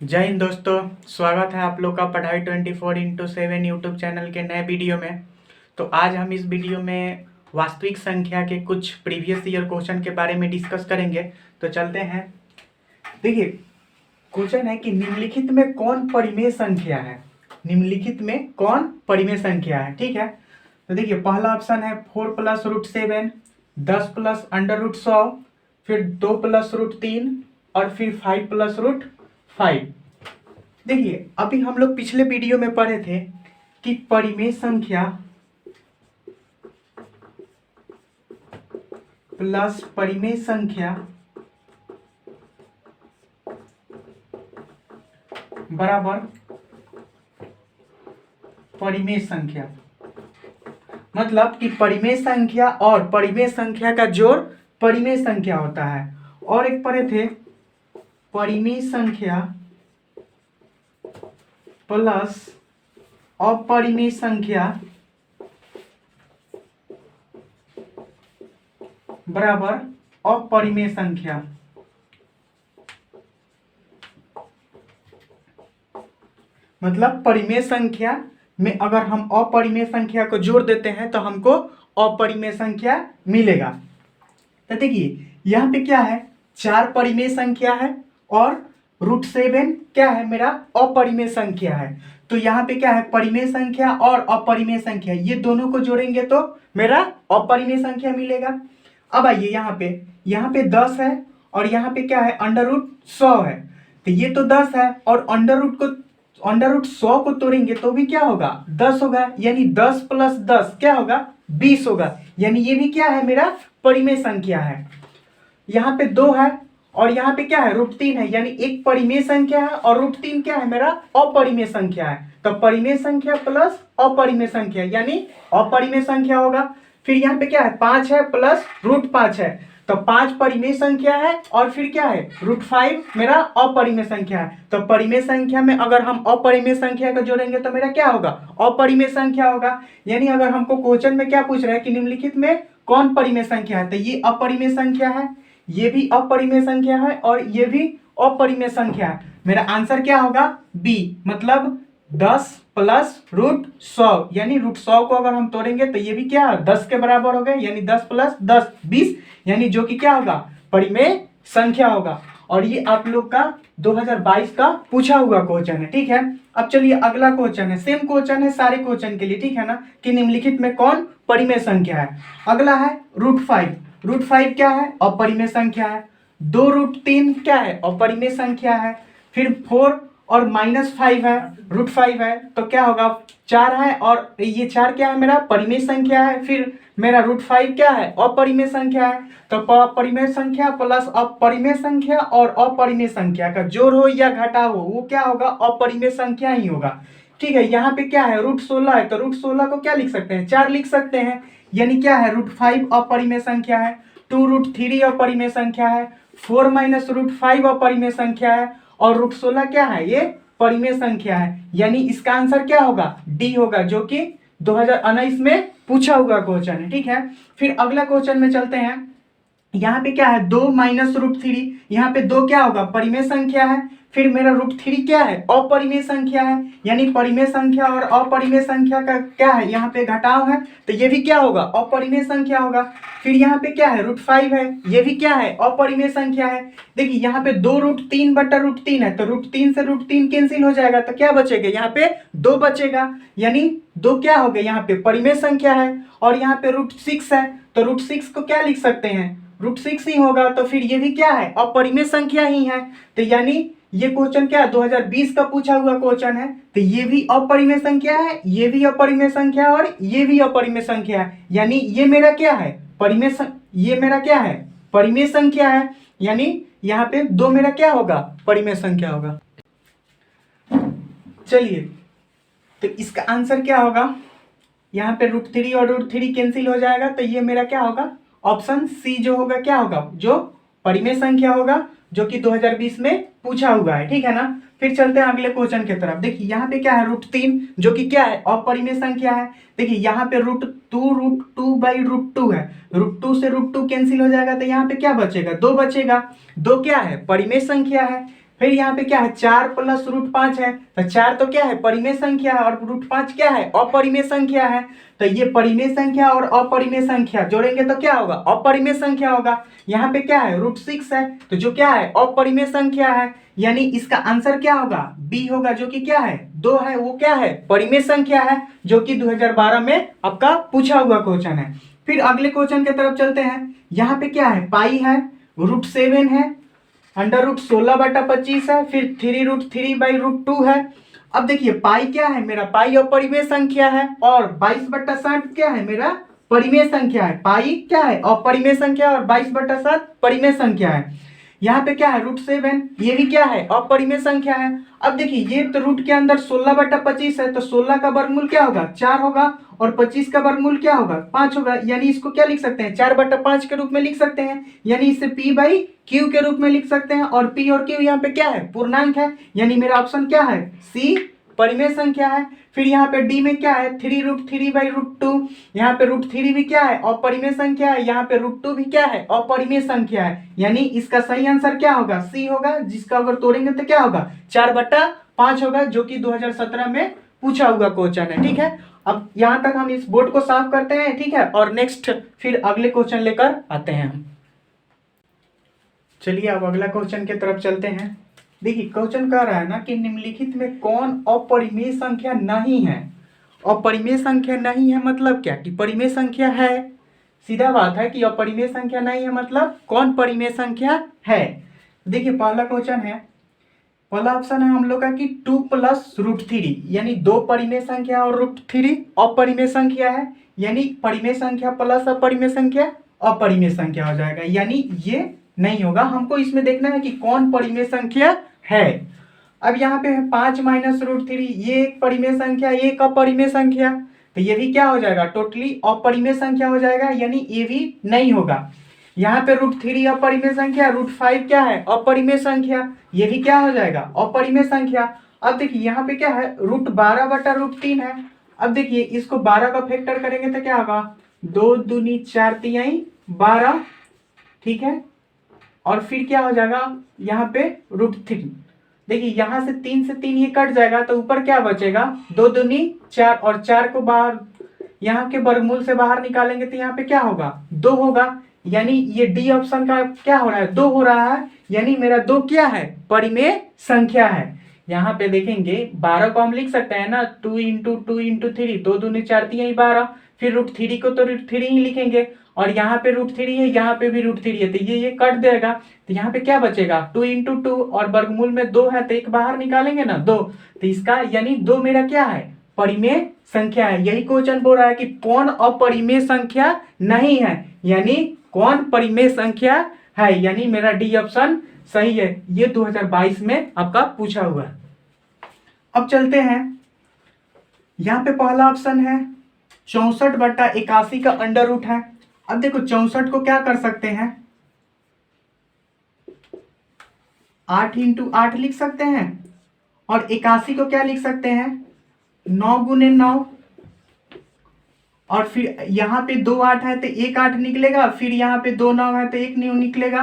जय हिंद दोस्तों। स्वागत है आप लोग का पढ़ाई 24x7 यूट्यूब चैनल के नए वीडियो में। तो आज हम इस वीडियो में वास्तविक संख्या के कुछ प्रीवियस ईयर क्वेश्चन के बारे में डिस्कस करेंगे। तो चलते हैं। देखिए, क्वेश्चन है कि निम्नलिखित में कौन परिमेय संख्या है। निम्नलिखित में कौन परिमेय संख्या है, ठीक है। तो देखिए, पहला ऑप्शन है 4 + √7, 10 + √100, फिर 2 + √3 और फिर 5 + √5। देखिए, अभी हम लोग पिछले वीडियो में पढ़े थे कि परिमेय संख्या प्लस परिमेय संख्या बराबर परिमेय संख्या। मतलब कि परिमेय संख्या और परिमेय संख्या का जोड़ परिमेय संख्या होता है। और एक पढ़े थे परिमेय संख्या प्लस अपरिमेय संख्या बराबर अपरिमेय संख्या। मतलब परिमेय संख्या में अगर हम अपरिमेय संख्या को जोड़ देते हैं तो हमको अपरिमेय संख्या मिलेगा। तो देखिए, यहाँ पे क्या है, 4 परिमेय संख्या है और √7 क्या है, मेरा अपरिमेय संख्या है। तो यहाँ पे क्या है, परिमेय संख्या और अपरिमेय संख्या, ये दोनों को जोड़ेंगे तो मेरा अपरिमेय संख्या मिलेगा। अब आइए, यहाँ पे 10 है और यहाँ पे क्या है, √100 है। तो ये तो 10 है और √100 को तोड़ेंगे तो भी क्या होगा, 10 होगा। यानी 10 + 10 क्या होगा, 20 होगा। यानी ये भी क्या है, मेरा परिमेय संख्या है। यहाँ पे 2 है और यहाँ पे क्या है, √3 है। यानी एक परिमेय संख्या है और √3 क्या है, मेरा अपरिमेय संख्या है। तो परिमेय संख्या प्लस अपरिमेय संख्या यानी अपरिमेय संख्या होगा। फिर यहाँ पे क्या है, 5 है प्लस √5 है। तो 5 परिमेय संख्या है और फिर क्या है, √5 मेरा अपरिमेय संख्या है। तो परिमेय संख्या में अगर हम अपरिमेय संख्या को जोड़ेंगे तो मेरा क्या होगा, अपरिमेय संख्या होगा। यानी अगर हमको क्वेश्चन में क्या पूछ रहा है कि निम्नलिखित में कौन परिमेय संख्या है, तो ये अपरिमेय संख्या है, ये भी अपरिमेय संख्या है और ये भी अपरिमेय संख्या है। मेरा आंसर क्या होगा, बी। मतलब 10 + √100 यानी √100 को अगर हम तोड़ेंगे तो ये भी क्या है, 10 के बराबर हो गए। यानी 10 + 10 20, यानी जो कि क्या होगा, परिमेय संख्या होगा। और ये आप लोग का 2022 का पूछा हुआ क्वेश्चन है, ठीक है। अब चलिए अगला क्वेश्चन है, सेम क्वेश्चन है सारे क्वेश्चन के लिए, ठीक है ना, कि निम्नलिखित में कौन परिमेय संख्या है। अगला है √5। √5 क्या है, अपरिमेय संख्या है। 2 √3 क्या है, अपरिमेय संख्या है। फिर 4 और -5 है, √5 है, तो क्या होगा, 4 है और ये 4 क्या है, मेरा परिमेय संख्या है। फिर मेरा √5 क्या है, अपरिमेय संख्या है। तो परिमेय संख्या प्लस अपरिमेय संख्या और अपरिमेय संख्या का जोड़ हो या घटाव हो, वो क्या होगा, अपरिमेय संख्या ही होगा, ठीक है। यहाँ पे क्या है, √16 है, तो √16 को क्या लिख सकते हैं, 4 लिख सकते हैं। यानी क्या है, √5 अपरिमेय संख्या है, 2 √3 अपरिमेय संख्या है, 4 - √5 अपरिमेय संख्या है और √16 क्या है, ये परिमेय संख्या है। यानी इसका आंसर क्या होगा, डी होगा, जो कि 2019 में पूछा हुआ क्वेश्चन है, ठीक है। फिर अगला क्वेश्चन में चलते हैं। यहाँ पे क्या है, 2 - √3, यहाँ पे 2 क्या होगा, परिमेय संख्या है। फिर मेरा √3 क्या है, अपरिमेय संख्या है। यानी परिमेय संख्या और अपरिमेय संख्या का क्या है, यहाँ पे घटाव है, तो ये भी क्या होगा, अपरिमेय संख्या होगा। फिर यहाँ पे क्या है, √5 है, ये भी क्या है, अपरिमेय संख्या है। देखिए, यहाँ पे 2 √3 बटा √3 है, तो √3 से √3 कैंसिल हो जाएगा, तो क्या बचेगा, यहाँ पे 2 बचेगा। यानी 2 क्या हो गया, यहाँ पे परिमेय संख्या है। और यहाँ पे √6 है, तो √6 को क्या लिख सकते हैं, √6 ही होगा। तो फिर ये भी क्या है, अपरिमेय संख्या ही है। तो यानी ये क्वेश्चन क्या है, 2020 का पूछा हुआ क्वेश्चन है। तो ये भी अपरिमेय संख्या है, ये भी अपरिमेय संख्या है और ये भी अपरिमेय संख्या है। यानी ये मेरा क्या है, ये मेरा क्या है, परिमेय संख्या है। यानी यहाँ पे 2 मेरा क्या होगा, परिमेय संख्या होगा। चलिए, तो इसका आंसर क्या होगा, यहाँ पे √3 और √3 कैंसिल हो जाएगा, तो ये मेरा क्या होगा, ऑप्शन सी जो होगा, क्या होगा, जो परिमेय संख्या होगा, जो कि 2020 में पूछा हुआ है, ठीक है ना। फिर चलते हैं अगले क्वेश्चन की तरफ। देखिए, यहाँ पे क्या है, √3 जो कि क्या है, अपरिमेय संख्या है। देखिए, यहाँ पे √2 है, √2 से √2 कैंसिल हो जाएगा, तो यहाँ पे क्या बचेगा, 2 बचेगा। 2 क्या है, परिमेय संख्या है। फिर यहाँ पे क्या है 4 प्लस √5 है, तो 4 तो क्या है परिमेय संख्या है और √5 क्या है अपरिमेय संख्या है। तो ये परिमेय संख्या और अपरिमेय संख्या जोड़ेंगे तो क्या होगा अपरिमेय संख्या होगा। यहाँ पे क्या है √6 है, तो जो क्या है अपरिमेय संख्या है, यानी इसका आंसर क्या होगा बी होगा, जो कि क्या है 2 है, वो क्या है परिमेय संख्या है, जो कि 2012 में आपका पूछा हुआ क्वेश्चन है। फिर अगले क्वेश्चन की तरफ चलते हैं। यहाँ पे क्या है पाई है, √7 है, √16/25 है, फिर 3√3/√2 है। अब देखिए पाई क्या है मेरा, पाई अपरिमेय संख्या है और 22/60 क्या है मेरा परिमेय संख्या है। पाई क्या है अपरिमेय संख्या और 22/60 परिमेय संख्या है। यहाँ पे क्या है √7, ये भी क्या है अपरिमेय संख्या है। अब देखिए ये तो रूट के अंदर 16/25 है, तो 16 का वर्गमूल क्या होगा 4 होगा और 25 का वर्गमूल क्या होगा 5 होगा, यानी इसको क्या लिख सकते हैं 4/5 के रूप में लिख सकते हैं, यानी इसे p/q के रूप में लिख सकते हैं। और p और q यहाँ पे क्या है पूर्णांक है, यानी मेरा ऑप्शन क्या है सी परिमेय संख्या है। फिर यहाँ पे डी में क्या है 3√3/√2, यहाँ पे √3 भी क्या है अपरिमेय संख्या है, यहाँ पे √2 भी क्या है अपरिमेय संख्या है, यानी इसका सही आंसर क्या होगा सी होगा, जिसका अगर तोड़ेंगे तो क्या होगा 4/5 होगा, जो कि 2017 में पूछा हुआ क्वेश्चन है। ठीक है, अब यहाँ तक हम इस बोर्ड को साफ करते हैं। ठीक है, और नेक्स्ट फिर अगले क्वेश्चन लेकर आते हैं हम। चलिए अब अगला क्वेश्चन की तरफ चलते हैं। देखिए क्वेश्चन कह रहा है ना कि निम्नलिखित में कौन अपरिमेय संख्या नहीं है। अपरिमेय संख्या नहीं है मतलब क्या कि परिमेय संख्या है, सीधा बात है कि अपरिमेय संख्या नहीं है मतलब कौन परिमेय संख्या है। देखिए पहला क्वेश्चन है, पहला ऑप्शन है हम लोग का कि 2 + √3, यानी 2 परिमेय संख्या और √3 अपरिमेय संख्या है, यानी परिमेय संख्या प्लस अपरिमेय संख्या अपरिमेय संख्या हो जाएगा, यानी ये नहीं होगा। हमको इसमें देखना है कि कौन परिमेय संख्या है। अब यहाँ पे है 5 - √3, ये एक परिमेय संख्या एक अपरिमेय संख्या, तो ये भी क्या हो जाएगा टोटली अपरिमेय संख्या हो जाएगा, यानी ये भी नहीं होगा। यहाँ पे √3 अपरिमेय संख्या, √5 क्या है अपरिमेय संख्या, ये भी क्या हो जाएगा अपरिमेय संख्या। अब देखिए यहाँ पे क्या है √12/√3 है। अब देखिए इसको 12 का फैक्टर करेंगे तो क्या होगा 2 दूनी 4 तिहाई 12, ठीक है, और फिर क्या हो जाएगा यहाँ पे √3। देखिए यहाँ से 3 से 3 ये कट जाएगा, तो ऊपर क्या बचेगा 2 दूनी 4, और 4 को बाहर यहाँ के वर्गमूल से बाहर निकालेंगे तो यहाँ पे क्या होगा 2 होगा, यानी ये डी ऑप्शन का क्या हो रहा है 2 हो रहा है, यानी मेरा 2 क्या है परिमेय संख्या है। यहाँ पे देखेंगे 12 को हम लिख सकते हैं ना 2 × 2 × 3, 2 दूनी 4 तिहाई 12, फिर √3 को तो √3 ही लिखेंगे, और यहाँ पे √3 है यहाँ पे भी √3 है, तो ये कट जाएगा, तो यहाँ पे क्या बचेगा 2 × 2, और वर्गमूल में 2 है तो एक बाहर निकालेंगे ना 2, तो इसका यानी 2 मेरा क्या है परिमेय संख्या है। यही क्वेश्चन बोल रहा है कि कौन अपरिमेय संख्या नहीं है, यानी कौन परिमेय संख्या है, यानी मेरा डी ऑप्शन सही है। ये 2022 में आपका पूछा हुआ है। अब चलते हैं, यहाँ पे पहला ऑप्शन है 64/81 का अंडर रूट है। अब देखो 64 को क्या कर सकते हैं 8 × 8 लिख सकते हैं, और 81 को क्या लिख सकते हैं 9 × 9, और फिर यहाँ पे 2 8 है तो 1 8 निकलेगा, फिर यहाँ पे 2 9 है तो 1 9 निकलेगा,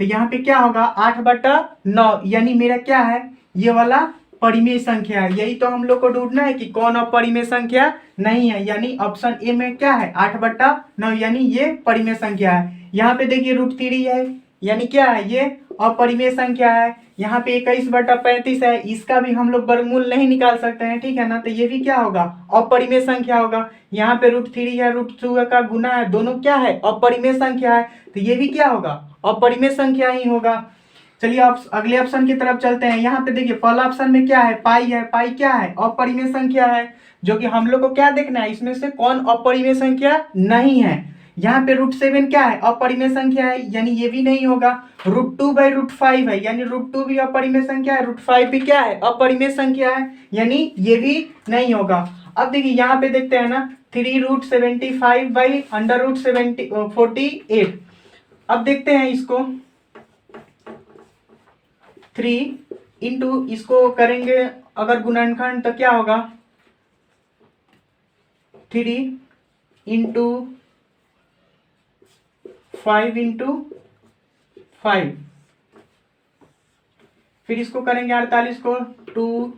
तो यहाँ पे क्या होगा 8/9, यानी मेरा क्या है ये वाला परिमेय संख्या है। यही तो हम लोग को ढूंढना है कि कौन अपरिमेय संख्या नहीं है, यानी ऑप्शन ए में क्या है 8/9, यानी ये परिमेय संख्या है। यहाँ पे देखिए √3 है, यानी क्या है ये अपरिमेय संख्या है। यहाँ पे 21/35 है, इसका भी हम लोग वर्गमूल नहीं निकाल सकते हैं, ठीक है ना, तो ये भी क्या होगा अपरिमेय संख्या होगा। यहाँ पे √3 है √2 का गुना है, दोनों क्या है अपरिमेय संख्या है, तो ये भी क्या होगा अपरिमेय संख्या ही होगा। चलिए आप अगले ऑप्शन की तरफ चलते हैं। यहाँ पे देखिए पहला ऑप्शन में क्या है पाई है, पाई क्या है अपरिमेय संख्या है, जो कि हम लोग को क्या देखना है इसमें से कौन अपरिमेय संख्या नहीं है। यहाँ पे √7 क्या है अपरिमेय संख्या है, यानी ये भी नहीं होगा। √2/√5 है, यानी √2 भी अपरिमेय संख्या है, √5 भी क्या है अपरिमेय संख्या है, यानी ये भी नहीं होगा। अब देखिए यहाँ पे देखते हैं ना 3√75/√48। अब देखते हैं इसको 3 × इसको करेंगे अगर गुणनखंड तो क्या होगा 3 × 5 × 5, फिर इसको करेंगे 48 को 2,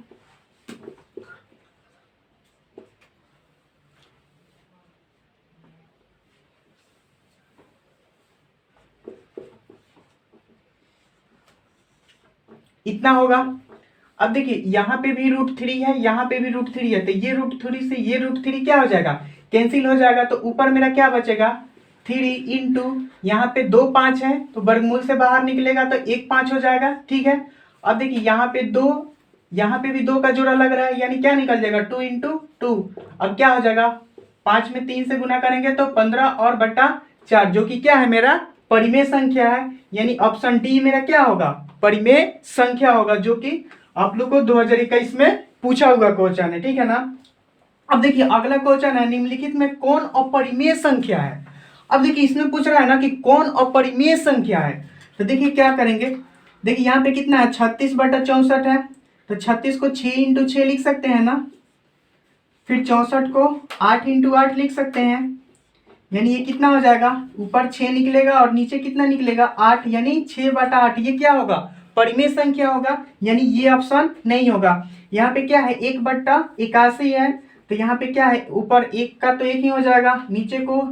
इतना होगा। अब देखिए यहाँ पे भी √3 है, यहाँ पे भी √3 है, तो ये √3 से ये √3 क्या हो जाएगा, कैंसिल हो जाएगा। तो ऊपर मेरा क्या बचेगा 3 इंटू यहाँ पे 2 5 है, तो वर्गमूल से बाहर निकलेगा तो 1 5 हो जाएगा। ठीक है, अब देखिए यहाँ पे 2, यहाँ पे भी 2 का जोड़ा लग रहा है, यानी क्या निकल जाएगा 2 इंटू 2। अब क्या हो जाएगा 5 में 3 से गुना करेंगे तो 15 और बटा 4, जो कि क्या है मेरा परिमेय संख्या है। यानी ऑप्शन डी मेरा क्या होगा, परिमेय संख्या होगा, जो कि आप लोग को 2021 में पूछा हुआ क्वेश्चन है। ठीक है ना। अब देखिए अगला क्वेश्चन है, निम्नलिखित में कौन अपरिमेय संख्या है। अब देखिए इसमें पूछ रहा है ना कि कौन अपरिमेय संख्या है, तो देखिए क्या करेंगे। देखिए यहाँ पे कितना है 36/64 है, तो 36 को 6 इंटू 6 लिख सकते हैं ना, फिर 64 को 8 इंटू 8 लिख सकते हैं, यानी ये कितना हो जाएगा, ऊपर 6 निकलेगा और नीचे कितना निकलेगा 8, यानी 6/8। ये क्या होगा, परिमेय संख्या होगा, यानी ये ऑप्शन नहीं होगा। यहाँ पे क्या है 1/81 है, तो यहाँ पे क्या है ऊपर 1 का तो 1 ही हो जाएगा, नीचे को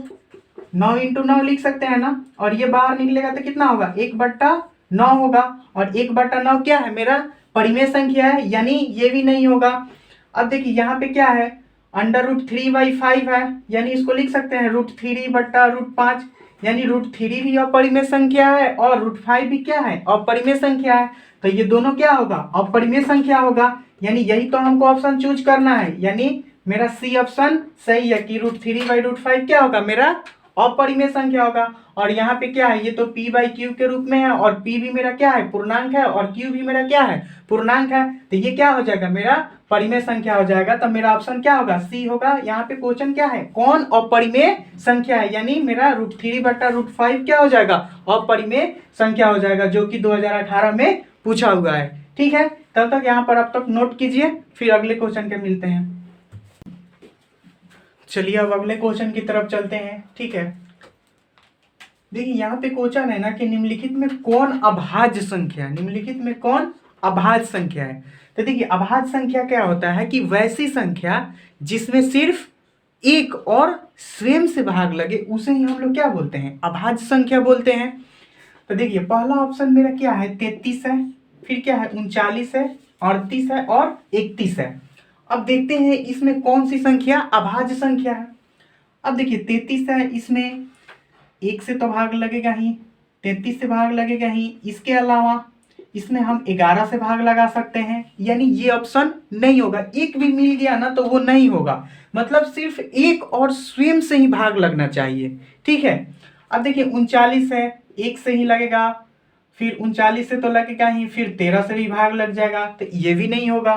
9 इंटू 9 लिख सकते हैं ना, और ये बाहर निकलेगा तो कितना होगा 1/9 होगा। और 1/9 क्या है मेरा परिमेय संख्या है, यानी ये भी नहीं होगा। अब देखिए यहाँ पे क्या है √3/5 है, यानी इसको लिख सकते हैं √3/5, यानी √3 भी अपरिमेय संख्या है और √5 भी क्या है अपरिमेय संख्या है। तो ये दोनों क्या होगा अपरिमेय संख्या होगा, यानी यही तो हमको ऑप्शन चूज करना है, यानी मेरा सी ऑप्शन सही है कि √3/5 क्या होगा मेरा अपरिमेय संख्या होगा। और यहाँ पे क्या है, ये तो p/q के रूप में है, और p भी मेरा क्या है पूर्णांक है, और q भी मेरा क्या है पूर्णांक है, तो ये क्या हो जाएगा मेरा परिमेय संख्या हो जाएगा। तो मेरा ऑप्शन क्या होगा सी होगा। यहाँ पे क्वेश्चन क्या है कौन अपरिमेय संख्या है, यानी मेरा √3/5 क्या हो जाएगा अपरिमेय संख्या हो जाएगा, जो कि 2018 में पूछा हुआ है। ठीक है, तब तक यहाँ पर अब तक नोट कीजिए, फिर अगले क्वेश्चन के मिलते हैं। चलिए अब अगले क्वेश्चन की तरफ चलते हैं। ठीक है, देखिए यहाँ पे क्वेश्चन है ना कि निम्नलिखित में कौन अभाज्य संख्या है, निम्नलिखित में कौन अभाज्य संख्या है। तो देखिए अभाज्य संख्या क्या होता है कि वैसी संख्या जिसमें सिर्फ एक और स्वयं से भाग लगे उसे ही हम लोग क्या बोलते हैं अभाज्य संख्या बोलते हैं। तो देखिए पहला ऑप्शन मेरा क्या है 33 है, फिर क्या है 39 है, 38 है और 31 है। अब देखते हैं इसमें कौन सी संख्या अभाज्य संख्या है। अब देखिए 33 है, इसमें 1 से तो भाग लगेगा ही, 33 से भाग लगेगा ही, इसके अलावा इसमें हम 11 से भाग लगा सकते हैं, यानी ये ऑप्शन नहीं होगा। एक भी मिल गया ना तो वो नहीं होगा, मतलब सिर्फ एक और स्वयं से ही भाग लगना चाहिए। ठीक है, अब देखिए 39 है, 1 से ही लगेगा, फिर 39 से तो लगेगा ही, फिर 13 से भी भाग लग जाएगा तो ये भी नहीं होगा।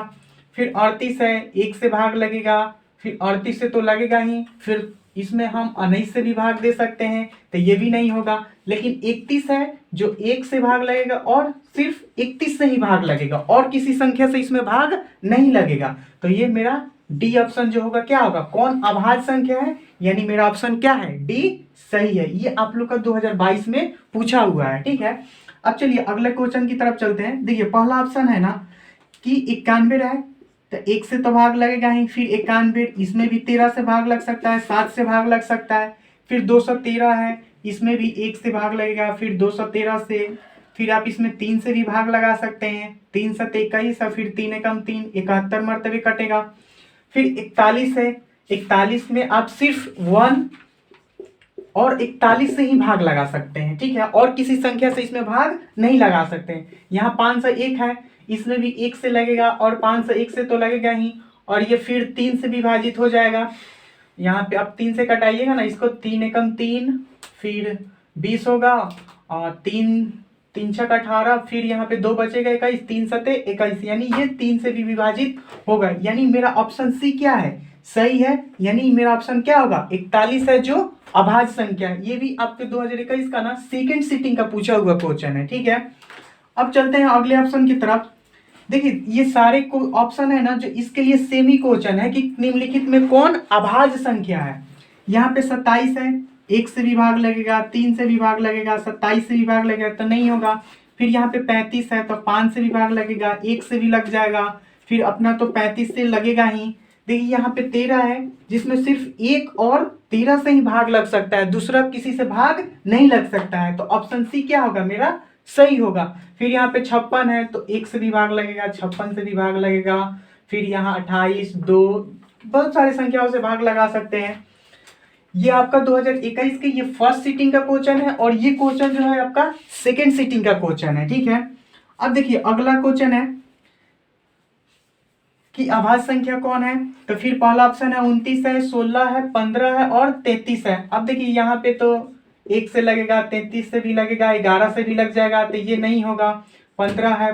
फिर 38 है, 1 से भाग लगेगा, फिर 38 से तो लगेगा ही, फिर इसमें हम 19 से भी भाग दे सकते हैं तो ये भी नहीं होगा। लेकिन 31 है जो 1 से भाग लगेगा और सिर्फ 31 से ही भाग लगेगा और किसी संख्या से इसमें भाग नहीं लगेगा, तो ये मेरा डी ऑप्शन जो होगा क्या होगा कौन अभाज्य संख्या है, यानी मेरा ऑप्शन क्या है डी सही है। ये आप लोग का 2022 में पूछा हुआ है। ठीक है, अब चलिए अगले क्वेश्चन की तरफ चलते हैं। देखिए पहला ऑप्शन है ना कि 91 है, तो 1 से तो भाग लगेगा ही, फिर 91, इसमें भी 13 से भाग लग सकता है, 7 से भाग लग सकता है, फिर 213 है, इसमें भी 1 से भाग लगेगा, फिर 213 से, फिर आप इसमें 3 से भी भाग लगा सकते हैं, 3 7 21 है, फिर 3 एकम 3, 71 मरतबे कटेगा। फिर 41 है, 41 में आप सिर्फ 1 और 41 से ही भाग लगा सकते हैं। ठीक है, और किसी संख्या से इसमें भाग नहीं लगा सकते हैं। यहाँ 501 है, इसमें भी 1 से लगेगा और 501 से तो लगेगा ही, और ये फिर 3 से विभाजित हो जाएगा। यहाँ पे आप 3 से कटाइएगा ना इसको, 3 एकम 3, फिर 20 होगा, और 3 3 छक 18, फिर यहाँ पे 2 बचेगा 21, 3 सते 21, यानी ये 3 से भी विभाजित होगा, यानी मेरा ऑप्शन सी क्या है सही है, यानी मेरा ऑप्शन क्या होगा 41 है जो अभाज्य संख्या है। ये भी आपके 2021 का ना सेकेंड सीटिंग का पूछा हुआ क्वेश्चन है। ठीक है, अब चलते हैं अगले ऑप्शन की तरफ। देखिए ये सारे ऑप्शन है ना जो इसके लिए सेमी क्वेश्चन है कि निम्नलिखित में कौन अभाज्य संख्या है। यहाँ पे 27 है, 1 से भी भाग लगेगा, 3 से भी भाग लगेगा, 27 से भी भाग लगेगा तो नहीं होगा, फिर यहाँ पे 35 है तो 5 से भी भाग लगेगा, 1 से भी लग जाएगा, फिर अपना तो 35 से लगेगा ही। देखिए यहाँ पे 13 है जिसमें सिर्फ 1 और 13 से ही भाग लग सकता है, दूसरा किसी से भाग नहीं लग सकता है, तो ऑप्शन सी क्या होगा मेरा सही होगा। फिर यहाँ पे 56 है तो 1 से भी भाग लगेगा, 56 से भी भाग लगेगा, फिर यहाँ 28, 2, बहुत सारी संख्याओं से भाग लगा सकते हैं। ये आपका 2021 के ये फर्स्ट सीटिंग का क्वेश्चन है और ये क्वेश्चन जो है आपका सेकेंड सीटिंग का क्वेश्चन है, ठीक है। अब देखिए अगला क्वेश्चन है कि अभाज्य संख्या कौन है, तो फिर पहला ऑप्शन है 29 है, 16 है, 15 है और 33 है। अब देखिए यहाँ पे तो 1 से लगेगा, 33 से भी लगेगा, 11 से भी लग जाएगा, तो ये नहीं होगा। 15 है,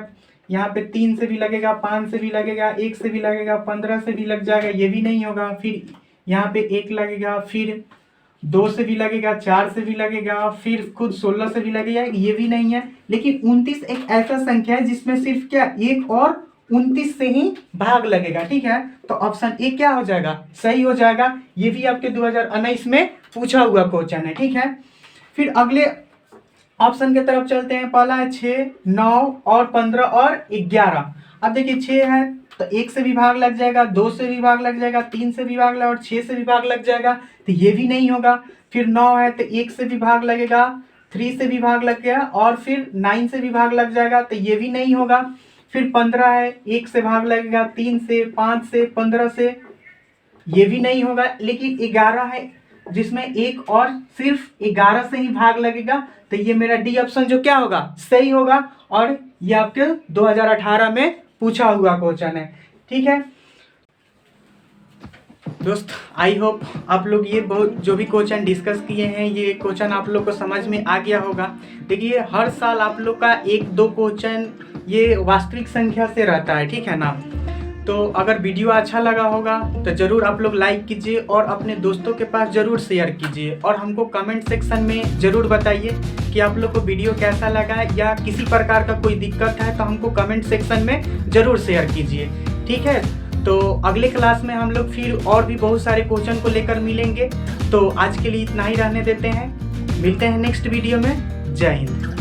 यहाँ पे 3 से भी लगेगा, 5 से भी लगेगा, 1 से भी लगेगा, 15 से भी लग जाएगा, ये भी नहीं होगा। फिर यहाँ पे 1 लगेगा, फिर 2 से भी लगेगा, 4 से भी लगेगा, फिर खुद 16 से भी लगेगा, ये भी नहीं है। लेकिन 29 एक ऐसा संख्या है जिसमें सिर्फ क्या 1 और 29 से ही भाग लगेगा, ठीक है। तो ऑप्शन ए क्या हो जाएगा सही हो जाएगा। ये भी आपके 2019 में पूछा हुआ क्वेश्चन है, ठीक है। फिर अगले ऑप्शन की तरफ चलते हैं। पहला है 6, 9 और 15 और 11। अब देखिए 6 है तो 1 से भी भाग लग जाएगा, 2 से भी भाग लग जाएगा, 3 से भी भाग लग और 6 से भी भाग लग जाएगा, तो ये भी नहीं होगा। फिर 9 है तो 1 से भी भाग लगेगा, 3 से भी भाग लग गया और फिर 9 से भी भाग लग जाएगा, तो ये भी नहीं होगा। फिर 15 है, 1 से भाग लगेगा, 3 से, 5 से, 15 से, ये भी नहीं होगा। लेकिन 11 है जिसमें 1 और सिर्फ 11 से ही भाग लगेगा, तो ये मेरा डी ऑप्शन जो क्या होगा सही होगा। और ये आपके 2018 में पूछा हुआ क्वेश्चन है, ठीक है दोस्त। आई होप आप लोग ये बहुत जो भी क्वेश्चन डिस्कस किए हैं ये क्वेश्चन आप लोग को समझ में आ गया होगा। देखिए हर साल आप लोग का 1-2 क्वेश्चन ये वास्तविक संख्या से रहता है, ठीक है ना। तो अगर वीडियो अच्छा लगा होगा तो ज़रूर आप लोग लाइक कीजिए और अपने दोस्तों के पास ज़रूर शेयर कीजिए और हमको कमेंट सेक्शन में ज़रूर बताइए कि आप लोग को वीडियो कैसा लगा या किसी प्रकार का कोई दिक्कत है तो हमको कमेंट सेक्शन में ज़रूर शेयर कीजिए, ठीक है। तो अगले क्लास में हम लोग फिर और भी बहुत सारे क्वेश्चन को लेकर मिलेंगे। तो आज के लिए इतना ही रहने देते हैं, मिलते हैं नेक्स्ट वीडियो में। जय हिंद।